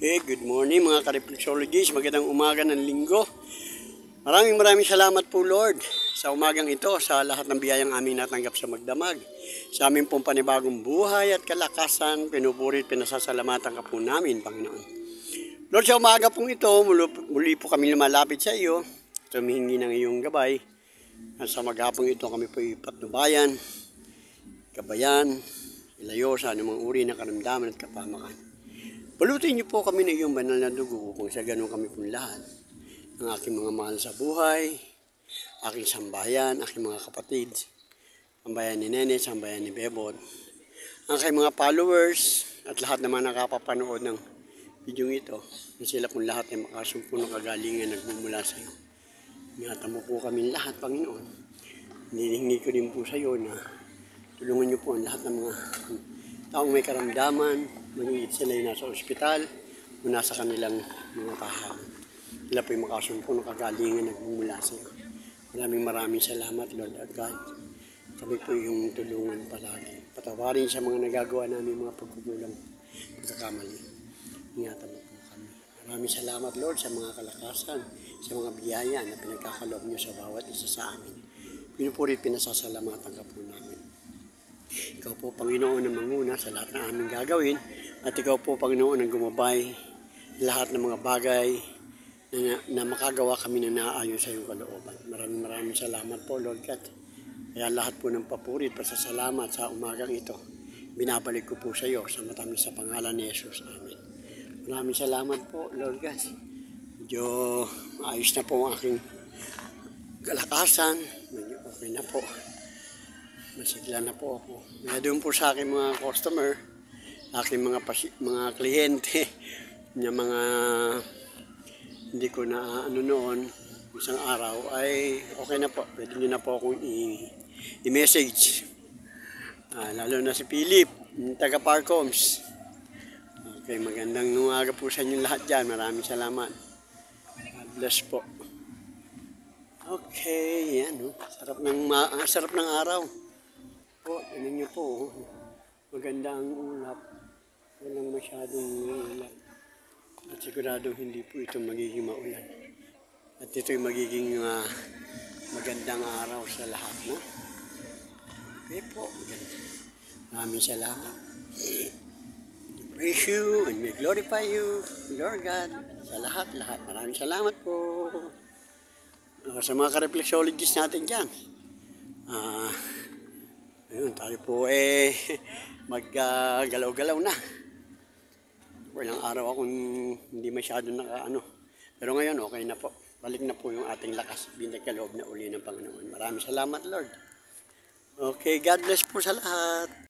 Okay, good morning mga ka-reflexologists. Magandang umaga ng linggo. Maraming salamat po Lord sa umagang ito, sa lahat ng biyayang aming natanggap sa magdamag. Sa aming pong panibagong buhay at kalakasan, pinupurit, pinasasalamatan ka po namin, Panginoon. Lord, sa umaga pong ito, muli po kami lumalapit sa iyo, tumihingi ng iyong gabay. At sa maghapong ito kami po ipatnubayan, gabayan, ilayo sa anumang uri ng karamdaman at kapamakan. Balutin niyo po kami ng iyong banal na dugo upang sa ganun kami po lahat ng aking mga mahal sa buhay, aking sambayan, aking mga kapatid, sambayan ni Nene, sambayan ni Bebot, ang aking mga followers at lahat naman nakapapanood ng video ito, na sila pong lahat ay makasumpo ng kagalingan nagmumula sa iyo. Ingatan mo po kami lahat, Panginoon. Hinihingi ko din po sa iyo na tulungan niyo po ang lahat ng mga taong may karamdaman, magigit sila yung nasa ospital o nasa kanilang mga tahanan. Sila po yung makasumpo ng kagalingan nagmumula sa iyo. Maraming salamat, Lord at God. Kami po yung tulungan palagi. Patawarin sa mga nagagawa namin mga pagkukulang, pagkakamali. Ingatan mo po kami. Maraming salamat, Lord, sa mga kalakasan, sa mga biyaya na pinagkakaloob niyo sa bawat isa sa amin. Pinupurit, pinasasalamatan ka po namin. Ikaw po, Panginoon, ang manguna sa lahat ng aming gagawin. At ikaw po, Panginoon, ang gumabay lahat ng mga bagay na makagawa kami na naaayon sa iyong kalooban. Maraming salamat po, Lord God. Kaya lahat po ng papurit, pasasalamat sa umagang ito, binabalik ko po sa iyo sa matamis sa pangalan ni Jesus. Amen. Maraming salamat po, Lord God. Medyo ayos na po ang aking kalakasan. Medyo okay na po. Masigla na po ako. Kaya doon po sa aking mga customer, aking mga kliyente, na mga hindi ko na noon, isang araw, ay okay na po. Pwede nyo na po akong i-message. Lalo na si Philip, taga Parcoms. Okay, magandang umaga po sa inyo lahat dyan. Maraming salamat. God bless po. Okay, yan. Sarap ng araw. Po, tingnan niyo po, maganda ang ulap, walang masyadong ulap, at siguradong hindi po ito magiging maulan, at ito'y magiging magandang araw sa lahat, no? Okay po, maganda. Maraming salamat. Praise you and we glorify you, Lord God, sa lahat. Maraming salamat po. Sa mga ka-reflexologists natin dyan, ayun, tayo po maggalaw-galaw na. Walang araw akong hindi masyado nakaano. Pero ngayon, okay na po. Balik na po yung ating lakas. Binagkaloob na uli ng Panginoon. Maraming salamat, Lord. Okay, God bless po sa lahat.